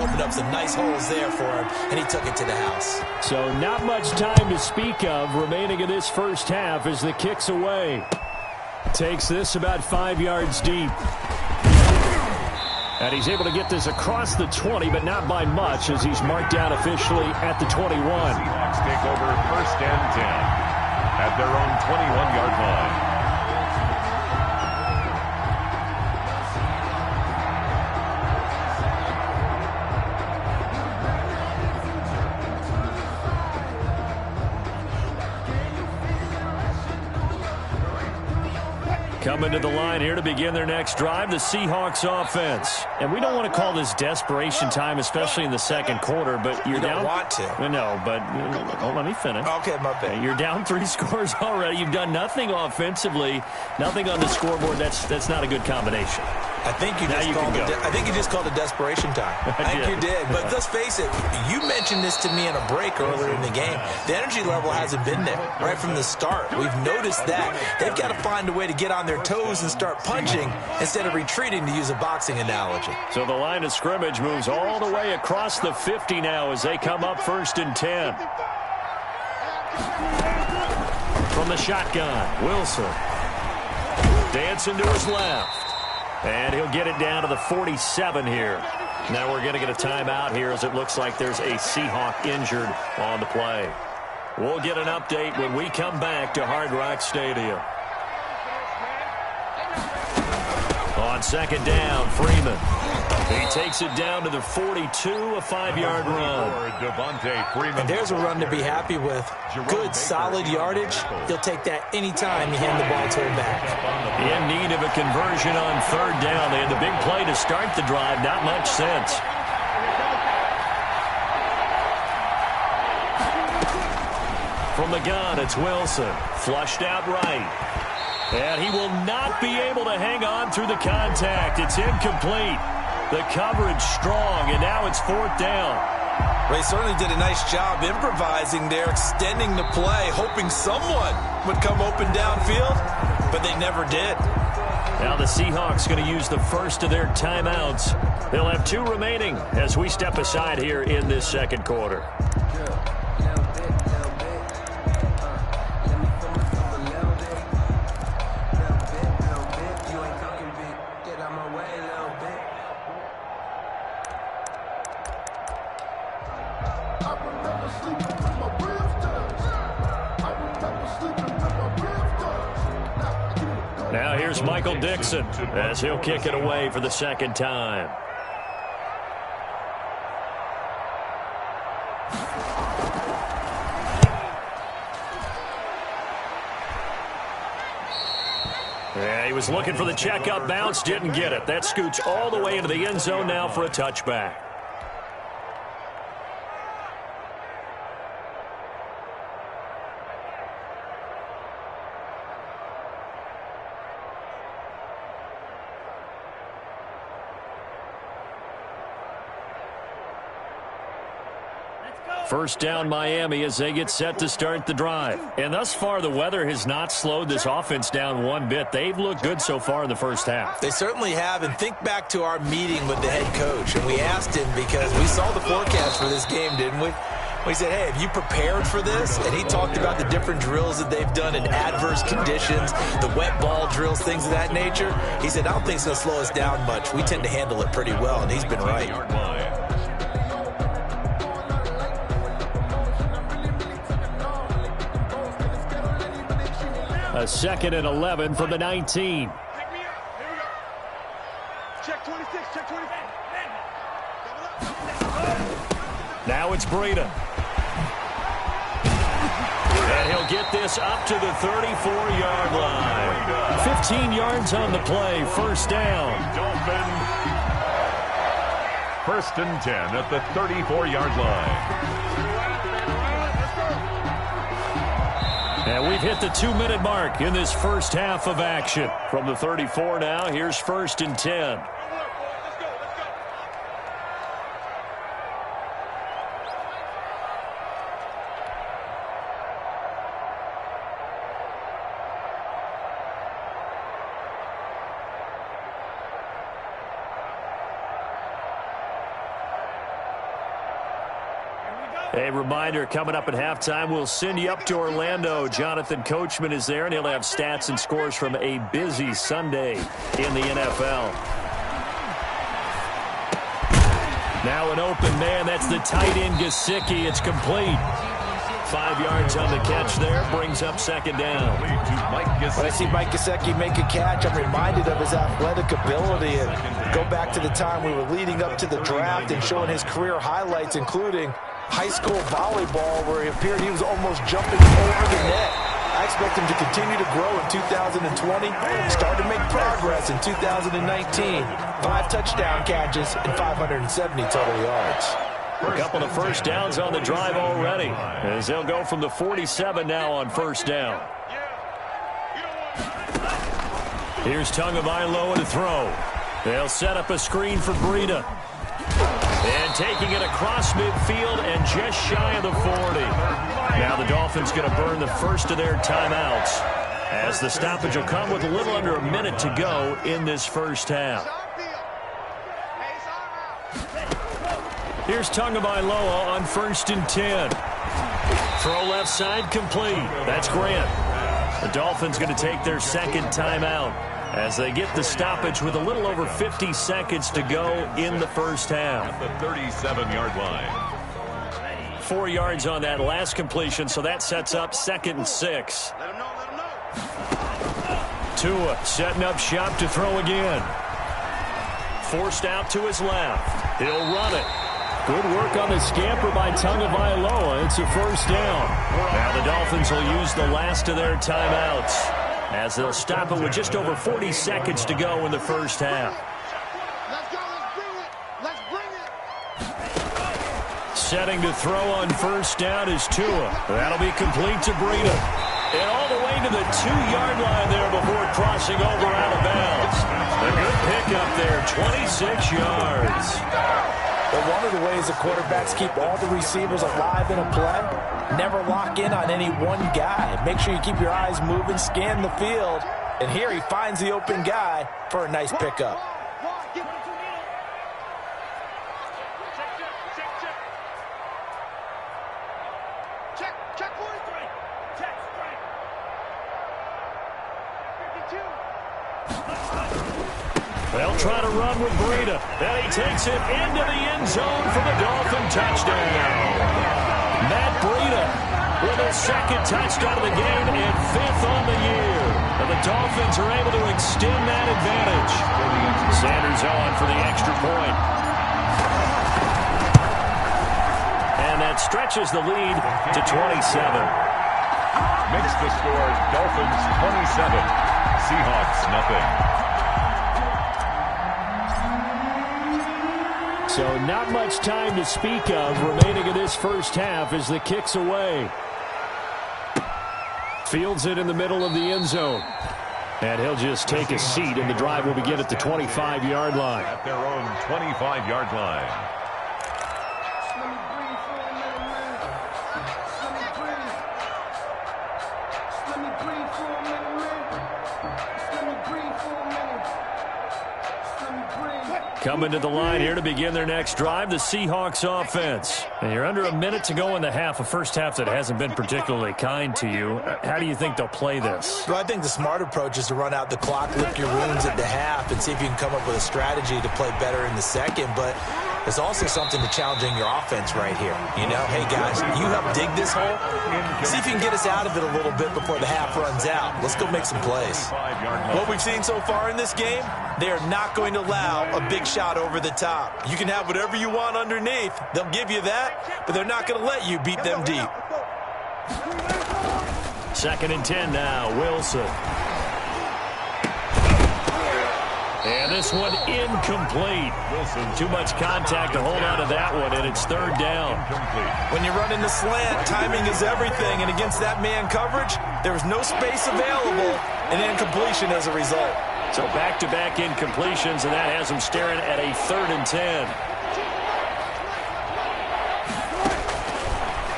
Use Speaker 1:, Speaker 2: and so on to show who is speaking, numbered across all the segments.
Speaker 1: opened up some nice holes there for him, and he took it to the house.
Speaker 2: So not much time to speak of remaining in this first half as the kick's away. Takes this about 5 yards deep. And he's able to get this across the 20, but not by much as he's marked down officially at the 21.
Speaker 3: Seahawks take over 1st and 10 at their own 21-yard line.
Speaker 2: Coming to the line here to begin their next drive, the Seahawks offense. And we don't want to call this desperation time, especially in the second quarter, but you're down.
Speaker 1: You don't want to.
Speaker 2: No, but let me finish.
Speaker 1: Okay, my bad.
Speaker 2: You're down 3 scores already. You've done nothing offensively, nothing on the scoreboard. That's not a good combination.
Speaker 1: I think you just called it desperation time. I think you did. But let's face it, you mentioned this to me in a break earlier in the game. The energy level hasn't been there right from the start. We've noticed that. They've got to find a way to get on their toes and start punching instead of retreating, to use a boxing analogy.
Speaker 2: So the line of scrimmage moves all the way across the 50 now as they come up 1st and 10. From the shotgun, Wilson. Dancing to his left. And he'll get it down to the 47 here. Now we're going to get a timeout here as it looks like there's a Seahawk injured on the play. We'll get an update when we come back to Hard Rock Stadium. On 2nd down, Freeman. He takes it down to the 42, a 5-yard run.
Speaker 1: And there's a run to be happy with. Good, solid yardage. He'll take that anytime you hand the ball to him back.
Speaker 2: In need of a conversion on 3rd down. They had the big play to start the drive. Not much sense. From the gun, it's Wilson. Flushed out right. And he will not be able to hang on through the contact. It's incomplete. The coverage strong, and now it's 4th down.
Speaker 1: They certainly did a nice job improvising there, extending the play, hoping someone would come open downfield, but they never did.
Speaker 2: Now the Seahawks going to use the first of their timeouts. They'll have 2 remaining as we step aside here in this second quarter. Now here's Michael Dixon as he'll kick it away for the 2nd time. Yeah, he was looking for the checkup bounce, didn't get it. That scoots all the way into the end zone now for a touchback. First down Miami as they get set to start the drive. And thus far, the weather has not slowed this offense down one bit. They've looked good so far in the first half.
Speaker 1: They certainly have. And think back to our meeting with the head coach. And we asked him because we saw the forecast for this game, didn't we? We said, hey, have you prepared for this? And he talked about the different drills that they've done in adverse conditions, the wet ball drills, things of that nature. He said, I don't think it's going to slow us down much. We tend to handle it pretty well, and he's been right.
Speaker 2: A 2nd and 11 from the 19.
Speaker 4: Check 26, check 26.
Speaker 2: Now it's Breida. And he'll get this up to the 34-yard line. 15 yards on the play, 1st down.
Speaker 3: 1st and 10 at the 34-yard line.
Speaker 2: And we've hit the 2-minute mark in this first half of action. From the 34 now, here's 1st and 10. A reminder, coming up at halftime, we'll send you up to Orlando. Jonathan Coachman is there, and he'll have stats and scores from a busy Sunday in the NFL. Now an open man. That's the tight end, Gesicki. It's complete. 5 yards on the catch there. Brings up second down.
Speaker 1: When I see Mike Gesicki make a catch, I'm reminded of his athletic ability. And go back to the time we were leading up to the draft and showing his career highlights, including high school volleyball, where it appeared he was almost jumping over the net. I expect him to continue to grow in 2020. Start to make progress in 2019. 5 touchdown catches and 570 total yards.
Speaker 2: A couple of first downs on the drive already, as they'll go from the 47 now on first down. Here's Tagovailoa to throw. They'll set up a screen for Breida. And taking it across midfield and just shy of the 40. Now the Dolphins going to burn the first of their timeouts, as the stoppage will come with a little under a minute to go in this first half. Here's Tagovailoa on 1st and 10. Throw left side, complete. That's Grant. The Dolphins going to take their second timeout as they get the stoppage with a little over 50 seconds to go in the first half.
Speaker 3: At the 37-yard line.
Speaker 2: 4 yards on that last completion, so that sets up 2nd and 6. Tua setting up shop to throw again. Forced out to his left. He'll run it. Good work on the scamper by Tagovailoa. It's a first down. Now the Dolphins will use the last of their timeouts, as they'll stop it with just over 40 seconds to go in the first half.
Speaker 4: Let's bring it.
Speaker 2: Setting to throw on first down is Tua. That'll be complete to Breida. And all the way to the 2-yard line there before crossing over out of bounds. A good pickup there, 26 yards.
Speaker 1: But one of the ways the quarterbacks keep all the receivers alive in a play, never lock in on any one guy. Make sure you keep your eyes moving, scan the field. And here he finds the open guy for a nice pickup.
Speaker 4: Check 43. Check 52.
Speaker 2: They'll try to run with Breida. Then he takes it into the end zone for the Dolphin touchdown. Matt Breida with his second touchdown of the game and 5th on the year. And the Dolphins are able to extend that advantage. Sanders on for the extra point. And that stretches the lead to 27.
Speaker 3: Makes the score Dolphins 27. Seahawks nothing.
Speaker 2: So not much time to speak of remaining in this first half as the kick's away. Fields it in the middle of the end zone. And he'll just take a seat, and the drive will begin at the 25-yard line.
Speaker 3: At their own 25-yard line.
Speaker 2: Coming to the line here to begin their next drive, the Seahawks offense. And you're under a minute to go in the half, a first half that hasn't been particularly kind to you. How do you think they'll play this?
Speaker 1: Well, I think the smart approach is to run out the clock, lick your wounds at the half, and see if you can come up with a strategy to play better in the second. But there's also something to challenging your offense right here. You know, hey, guys, you help dig this hole. See if you can get us out of it a little bit before the half runs out. Let's go make some plays. What we've seen so far in this game, they are not going to allow a big shot over the top. You can have whatever you want underneath. They'll give you that, but they're not going to let you beat them deep.
Speaker 2: 2nd and 10 now, Wilson. And this one incomplete. Too much contact to hold on to that one, and it's 3rd down.
Speaker 1: When you're running the slant, timing is everything, and against that man coverage, there's no space available, and incompletion as a result.
Speaker 2: So back-to-back incompletions, and that has them staring at a 3rd and 10.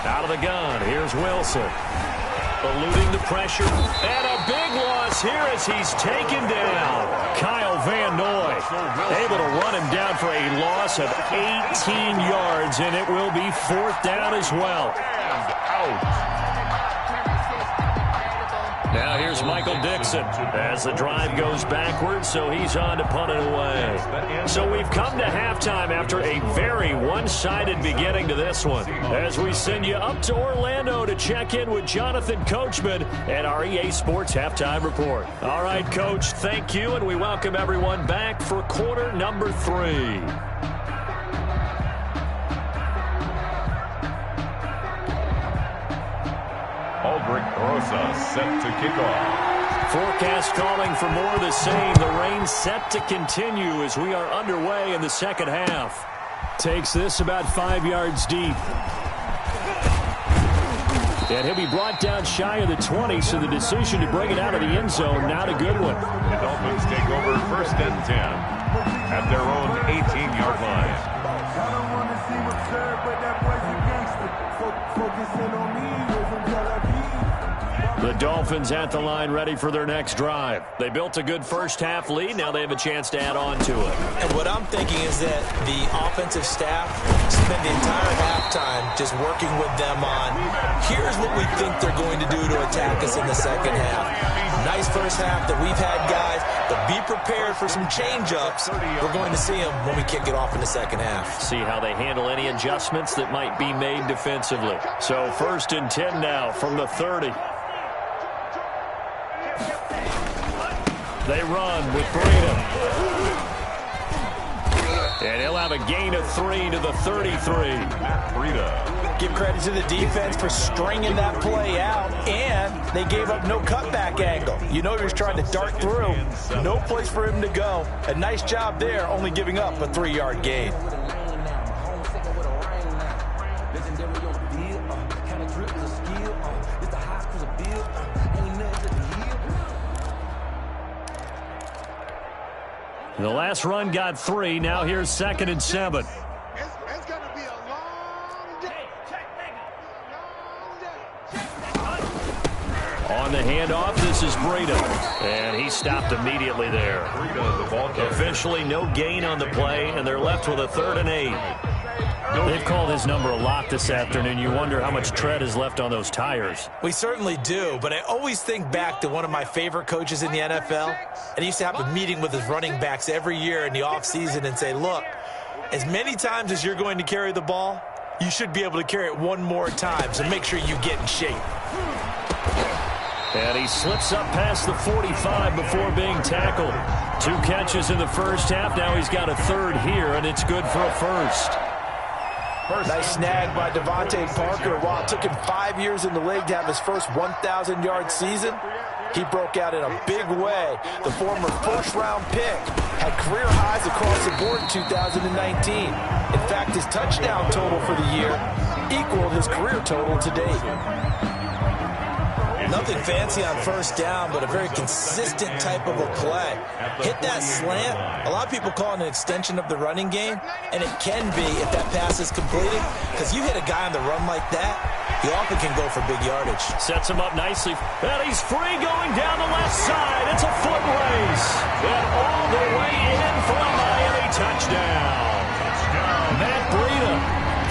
Speaker 2: Out of the gun, here's Wilson. eluding the pressure. And a big loss here as he's taken down. Kyle Van Noy able to run him down for a loss of 18 yards, and it will be fourth down as well.
Speaker 3: And out.
Speaker 2: Now here's Michael Dixon as the drive goes backwards, so he's on to punt it away. So we've come to halftime after a very one-sided beginning to this one, as we send you up to Orlando to check in with Jonathan Coachman at our EA Sports Halftime Report. All right, Coach, thank you, and we welcome everyone back for quarter number 3.
Speaker 3: Aldrich Rosa set to kick off.
Speaker 2: Forecast calling for more of the same. The rain set to continue as we are underway in the second half. Takes this about 5 yards deep. And he'll be brought down shy of the 20, so the decision to bring it out of the end zone, not a good one.
Speaker 3: The Dolphins take over first and 10 at their own 18-yard line.
Speaker 5: I don't want to seem absurd, but that boy's a gangster. Focusing on me isn't therapy.
Speaker 2: The Dolphins at the line ready for their next drive. They built a good first-half lead. Now they have a chance to add on to it.
Speaker 1: And what I'm thinking is that the offensive staff spent the entire halftime just working with them on, here's what we think they're going to do to attack us in the second half. Nice first half that we've had, guys, but be prepared for some change-ups. We're going to see them when we kick it off in the second half.
Speaker 2: See how they handle any adjustments that might be made defensively. So first and 10 now from the 30. They run with Breida. And he'll have a gain of 3 to the 33.
Speaker 3: Breida.
Speaker 1: Give credit to the defense for stringing that play out, and they gave up no cutback angle. You know he was trying to dart through. No place for him to go. A nice job there, only giving up a 3-yard gain.
Speaker 2: The last run got 3. Now here's second and 7.
Speaker 4: It's going to be a long day.
Speaker 2: On the handoff, this is Breida. And he stopped immediately there. Officially no gain on the play, and they're left with a 3rd and 8. They've called his number a lot this afternoon. You wonder how much tread is left on those tires.
Speaker 1: We certainly do, but I always think back to one of my favorite coaches in the NFL, and he used to have a meeting with his running backs every year in the offseason and say, look, as many times as you're going to carry the ball, you should be able to carry it one more time, so make sure you get in shape.
Speaker 2: And he slips up past the 45 before being tackled. 2 catches in the first half. Now he's got a 3rd here, and it's good for a first.
Speaker 1: Nice snag by Devontae Parker. While it took him 5 years in the league to have his first 1,000-yard season, he broke out in a big way. The former first-round pick had career highs across the board in 2019. In fact, his touchdown total for the year equaled his career total to date. Nothing fancy on first down, but a very consistent type of a play. Hit that slant. A lot of people call it an extension of the running game, and it can be if that pass is completed, because you hit a guy on the run like that, he often can go for big yardage.
Speaker 2: Sets him up nicely, and he's free going down the left side. It's a foot race, and all the way in for a Miami touchdown. Matt Breida,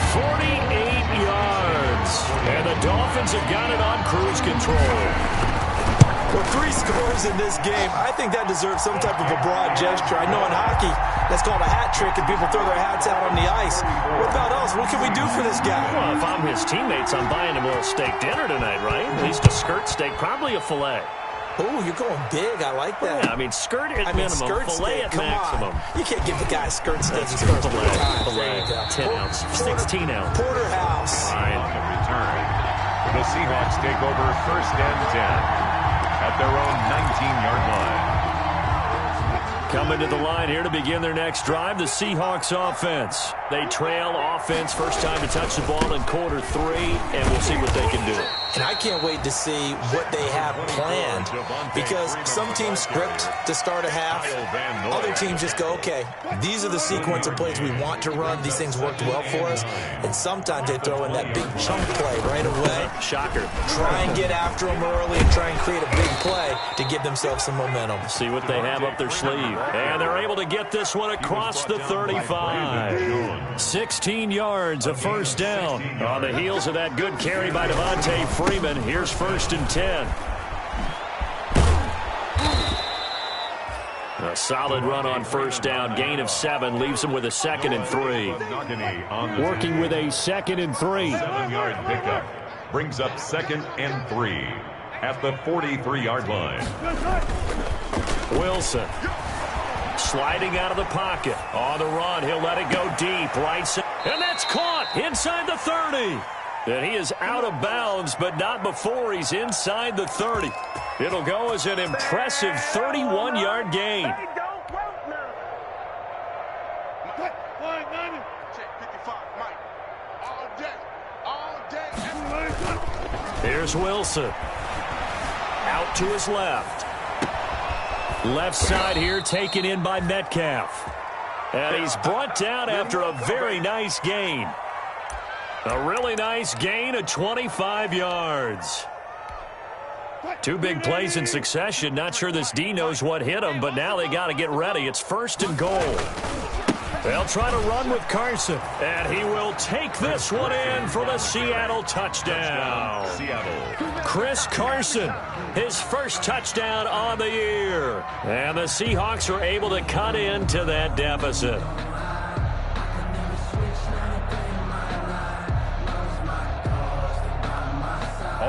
Speaker 2: 48 yards. And the Dolphins have got it on cruise control.
Speaker 1: Well, 3 scores in this game. I think that deserves some type of a broad gesture. I know in hockey, that's called a hat trick, and people throw their hats out on the ice. What about us? What can we do for this guy?
Speaker 2: Well, if I'm his teammates, I'm buying him a little steak dinner tonight, right? At least a skirt steak, probably a filet.
Speaker 1: Oh, you're going big. I like that.
Speaker 2: Yeah, I mean, skirt at minimum,
Speaker 1: skirt
Speaker 2: filet
Speaker 1: steak.
Speaker 2: at maximum.
Speaker 1: You can't give the guy a skirt steak.
Speaker 2: That's
Speaker 1: He's first
Speaker 2: filet,
Speaker 1: times.
Speaker 2: filet, 10 ounce, 16 ounce.
Speaker 1: Porterhouse.
Speaker 3: Line to return. The Seahawks take over first and 10 at their own 19-yard line.
Speaker 2: Coming to the line here to begin their next drive, the Seahawks offense. They trail offense, first time to touch the ball in quarter 3, and we'll see what they can do.
Speaker 1: And I can't wait to see what they have planned, because some teams script to start a half. Other teams just go, okay, these are the sequence of plays we want to run. These things worked well for us. And sometimes they throw in that big chunk play right away.
Speaker 2: Shocker.
Speaker 1: Try and get after them early and try and create a big play to give themselves some momentum.
Speaker 2: See what they have up their sleeve. And they're able to get this one across the 35. 16 yards, a first down. On the heels of that good carry by Devontae Freeman, here's 1st and 10. A solid run on first down, gain of 7, leaves them with a 2nd and 3. Working with a 2nd and 3.
Speaker 3: 7-yard pickup brings up 2nd and 3 at the 43-yard line.
Speaker 2: Wilson sliding out of the pocket. On the run, he'll let it go deep. Right side, and that's caught inside the 30. And he is out of bounds, but not before he's inside the 30. It'll go as an impressive 31-yard gain. Here's Wilson. Out to his left. Left side here taken in by Metcalf. And he's brought down after a very nice gain. A really nice gain of 25 yards. 2 big plays in succession. Not sure this D knows what hit him, but now they got to get ready. It's 1st and goal. They'll try to run with Carson, and he will take this one in for the Seattle touchdown. Chris Carson, his first touchdown on the year. And the Seahawks are able to cut into that deficit.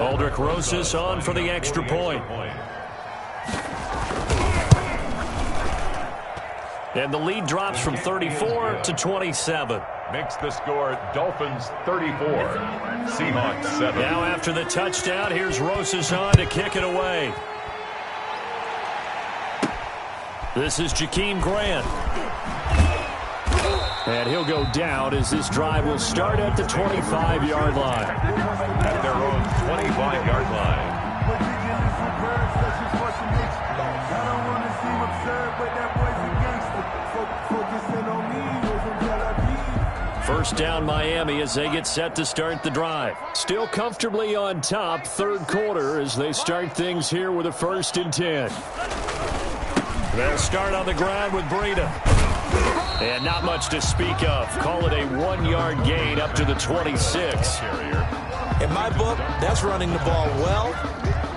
Speaker 2: Aldrich Rosas on for the extra point. And the lead drops from 34 to 27.
Speaker 3: Makes the score Dolphins 34, Seahawks 7.
Speaker 2: Now after the touchdown, here's Rosas on to kick it away. This is Jakeem Grant. And he'll go down as this drive will start at the 25-yard line.
Speaker 3: At their own 25-yard line.
Speaker 2: First down Miami as they get set to start the drive. Still comfortably on top, 3rd quarter as they start things here with a 1st and 10. They'll start on the ground with Breida. And not much to speak of. Call it a 1-yard gain up to the 26.
Speaker 1: In my book, that's running the ball well,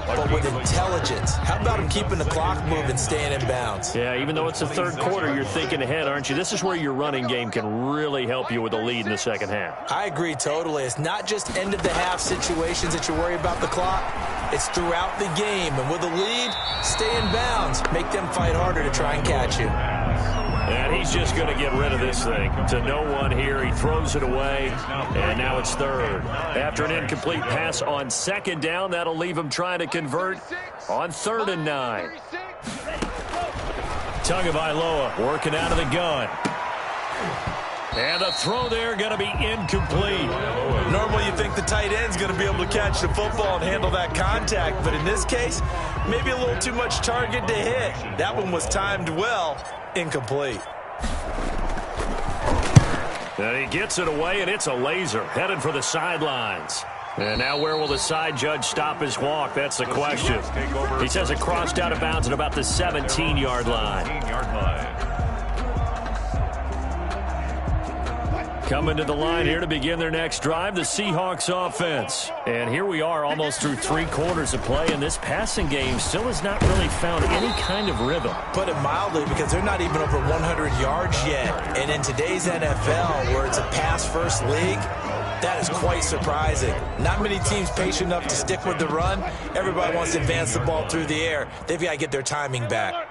Speaker 1: but with intelligence. How about him keeping the clock moving, staying in bounds?
Speaker 2: Yeah, even though it's the 3rd quarter, you're thinking ahead, aren't you? This is where your running game can really help you with a lead in the 2nd half.
Speaker 1: I agree totally. It's not just end-of-the-half situations that you worry about the clock. It's throughout the game. And with a lead, stay in bounds. Make them fight harder to try and catch you.
Speaker 2: And he's just going to get rid of this thing. To no one here. He throws it away. And now it's 3rd. After an incomplete pass on 2nd down, that'll leave him trying to convert on 3rd and 9. Tagovailoa working out of the gun. And the throw there going to be incomplete.
Speaker 1: Normally you think the tight end's going to be able to catch the football and handle that contact. But in this case, maybe a little too much target to hit. That one was timed well. Incomplete.
Speaker 2: And he gets it away, and it's a laser. Headed for the sidelines. And now where will the side judge stop his walk? That's the question. He says it crossed out of bounds at about the 17-yard line. Coming to the line here to begin their next drive, the Seahawks offense. And here we are almost through 3 quarters of play, and this passing game still has not really found any kind of rhythm.
Speaker 1: Put it mildly, because they're not even over 100 yards yet. And in today's NFL, where it's a pass-first league, that is quite surprising. Not many teams patient enough to stick with the run. Everybody wants to advance the ball through the air. They've got to get their timing back.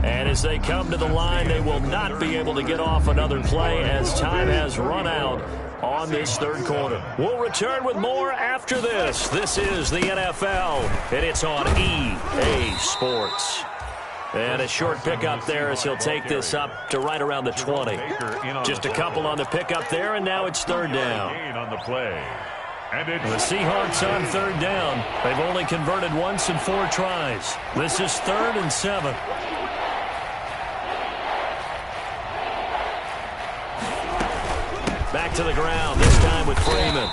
Speaker 2: And as they come to the line, they will not be able to get off another play as time has run out on this 3rd quarter. We'll return with more after this. This is the NFL, and it's on EA Sports. And a short pickup there as he'll take this up to right around the 20. Just a couple on the pickup there, and now it's third down.
Speaker 3: On the play. And
Speaker 2: the Seahawks on third down. They've only converted once in 4 tries. This is 3rd and 7. Back to the ground, this time with Freeman.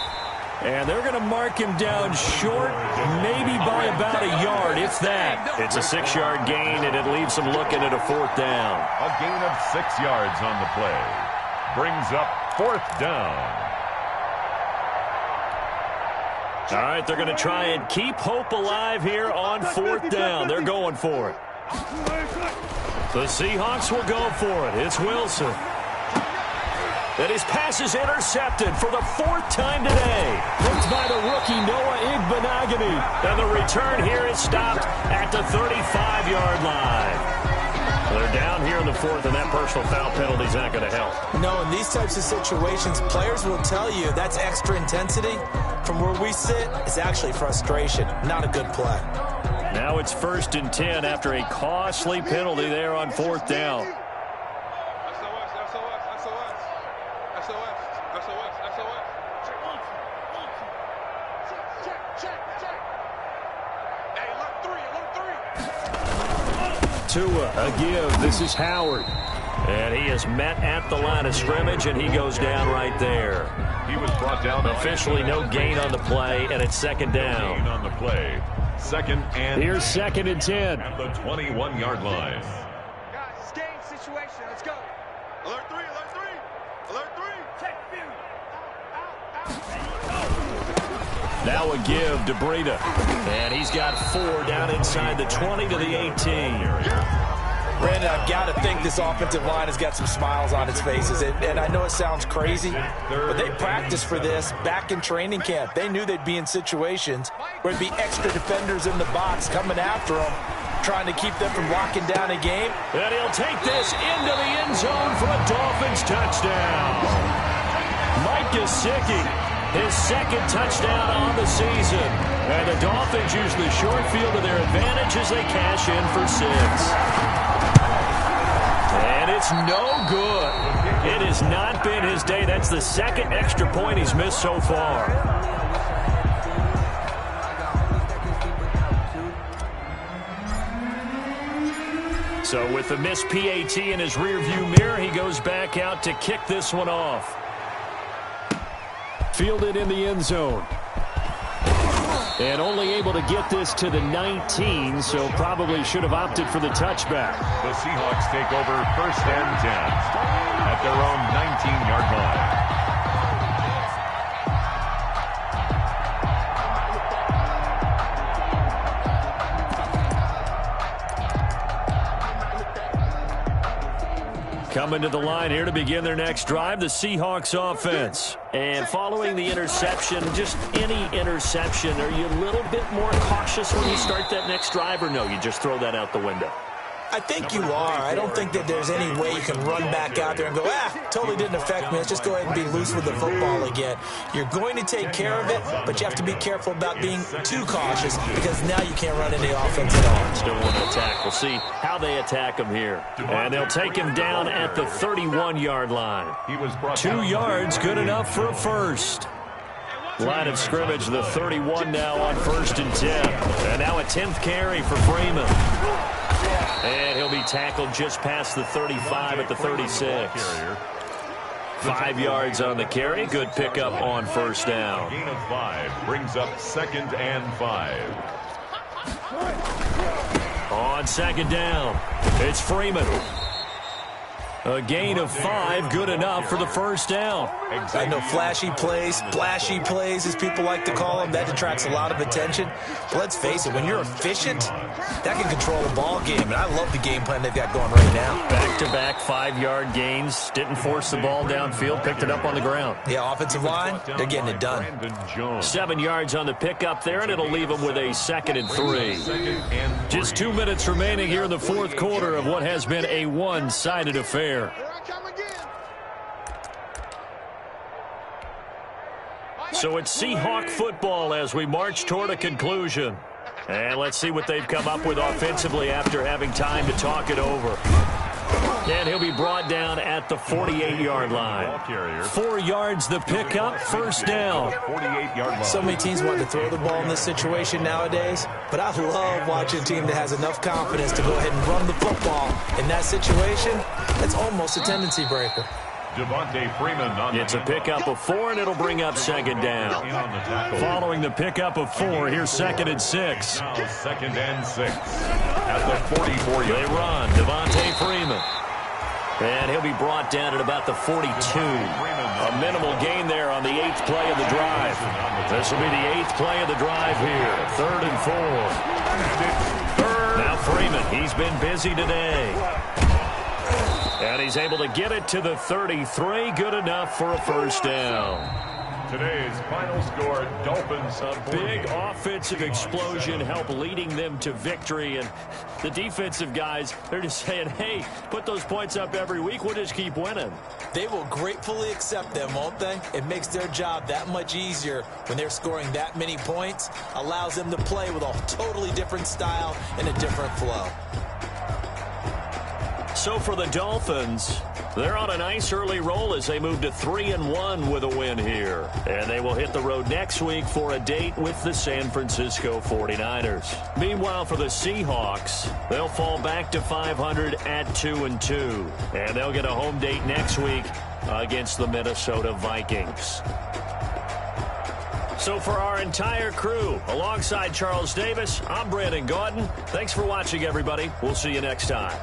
Speaker 2: And they're going to mark him down short, maybe by about a yard, if that. It's a 6-yard gain, and it leaves them looking at a 4th down.
Speaker 3: A gain of 6 yards on the play. Brings up 4th down.
Speaker 2: All right, they're going to try and keep hope alive here on 4th down. They're going for it. The Seahawks will go for it. It's Wilson. And his pass is intercepted for the 4th time today. Picked by the rookie Noah Igbenogany. And the return here is stopped at the 35-yard line. They're down here in the 4th, and that personal foul penalty is not going to help.
Speaker 1: No, in these types of situations, players will tell you that's extra intensity. From where we sit, it's actually frustration. Not a good play.
Speaker 2: Now it's 1st and 10 after a costly penalty there on 4th down. Tua, a give. This is Howard. And he is met at the line of scrimmage, and he goes down right there.
Speaker 3: He was brought down.
Speaker 2: Officially no gain on the play, and it's 2nd down.
Speaker 3: Gain on the play. 2nd and...
Speaker 2: Here's 2nd and 10.
Speaker 3: At the 21-yard line.
Speaker 4: Guys, it's game situation. Let's go. Alert 3, alert 3. Alert 3. Check view.
Speaker 2: Now a give to Breida. And he's got 4 down inside the 20 to the 18.
Speaker 1: Brandon, I've got to think this offensive line has got some smiles on its faces. And I know it sounds crazy, but they practiced for this back in training camp. They knew they'd be in situations where there'd be extra defenders in the box coming after them, trying to keep them from locking down a game.
Speaker 2: And he'll take this into the end zone for a Dolphins touchdown. Mike Gesicki, his 2nd touchdown on the season. And the Dolphins use the short field to their advantage as they cash in for 6. And it's no good. It has not been his day. That's the 2nd extra point he's missed so far. So with the missed PAT in his rearview mirror, he goes back out to kick this one off. Fielded in the end zone. And only able to get this to the 19, so probably should have opted for the touchback.
Speaker 3: The Seahawks take over 1st and 10 at their own 19-yard line.
Speaker 2: Coming to the line here to begin their next drive, the Seahawks offense. And following the interception, just any interception, are you a little bit more cautious when you start that next drive, or no, you just throw that out the window?
Speaker 1: I think you are. I don't think that there's any way you can run back out there and go, totally didn't affect me. Let's just go ahead and be loose with the football again. You're going to take care of it, but you have to be careful about being too cautious because now you can't run any offense at all.
Speaker 2: Still want to attack. We'll see how they attack him here. And they'll take him down at the 31-yard line. 2 yards, good enough for a first. Line of scrimmage, the 31 now on 1st and 10. And now a 10th carry for Freeman. And he'll be tackled just past the 35 at the 36. 5 yards on the carry. Good pickup on 1st down.
Speaker 3: Gain of 5 brings up 2nd and 5.
Speaker 2: On 2nd down, it's Freeman. A gain of 5, good enough for the 1st down.
Speaker 1: I know flashy plays, splashy plays, as people like to call them, that attracts a lot of attention. But let's face it, when you're efficient, that can control a ball game. And I love the game plan they've got going right now.
Speaker 2: Back-to-back 5-yard gains. Didn't force the ball downfield, picked it up on the ground.
Speaker 1: Yeah, offensive line, they're getting it done.
Speaker 2: 7 yards on the pickup there, and it'll leave them with a 2nd and 3. Just 2 minutes remaining here in the 4th quarter of what has been a one-sided affair.
Speaker 4: Here
Speaker 2: So it's Seahawk football as we march toward a conclusion. And let's see what they've come up with offensively after having time to talk it over. And he'll be brought down at the 48-yard line. 4 yards the pickup, first down.
Speaker 3: 48-yard line.
Speaker 1: So many teams want to throw the ball in this situation nowadays, but I love watching a team that has enough confidence to go ahead and run the football. In that situation, that's almost a tendency breaker.
Speaker 3: Devontae Freeman on
Speaker 2: It's a pickup of 4, and it'll bring up second down. Following the pickup of 4, here's 2nd and 6.
Speaker 3: Now 2nd and 6 at the 44-yard.
Speaker 2: They run, Devontae Freeman. And he'll be brought down at about the 42. A minimal gain there on the 8th play of the drive. This will be the 8th play of the drive here. 3rd and 4. Now Freeman, he's been busy today. And he's able to get it to the 33. Good enough for a first down.
Speaker 3: Today's final score, Dolphins on
Speaker 2: Big offensive explosion help leading them to victory. And the defensive guys, they're just saying, hey, put those points up every week. We'll just keep winning.
Speaker 1: They will gratefully accept them, won't they? It makes their job that much easier when they're scoring that many points. Allows them to play with a totally different style and a different flow.
Speaker 2: So for the Dolphins, they're on a nice early roll as they move to 3-1 with a win here. And they will hit the road next week for a date with the San Francisco 49ers. Meanwhile, for the Seahawks, they'll fall back to 500 at 2-2. And they'll get a home date next week against the Minnesota Vikings. So for our entire crew, alongside Charles Davis, I'm Brandon Gaudin. Thanks for watching, everybody. We'll see you next time.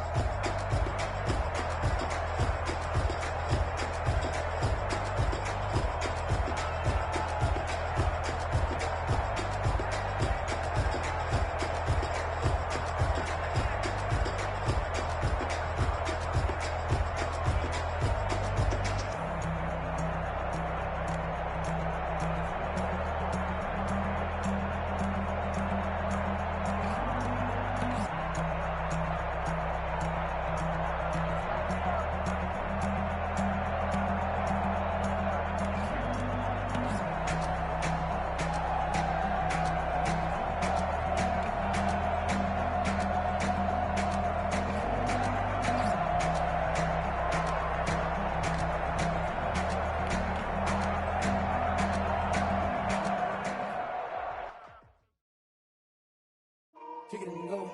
Speaker 5: Kick it and go,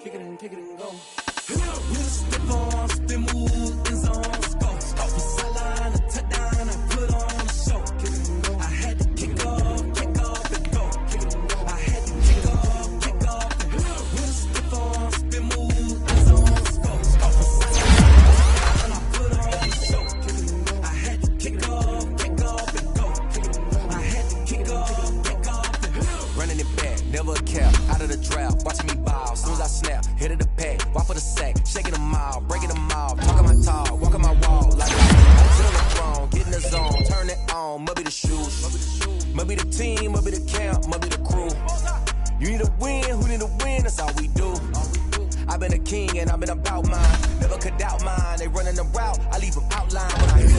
Speaker 5: kick it and go. Step on, spin, move, in zone, go. Sideline, a touchdown, I put on a show. Kick it and go. I had to kick off and go. Kick it and go. I had to kick off and go. Step on, spin, move, in zone, go. Sideline, I put on a show. Kick it and go. I had to kick off and go. Kick it and go. I had to kick off and go. Running it back, never a cap, out of the drought. Watching me ball, soon as I snap, hit of the pack, walk for the sack, shaking them all, breaking them all, talking my talk, walking my wall, like sit on the throne, get in the zone, turn it on, must be the shoes, must be the team, must be the camp, must be the crew. You need a win, who need a win, that's all we do. I've been a king and I've been about mine, never could doubt mine, they running the route, I leave them outlined when I hit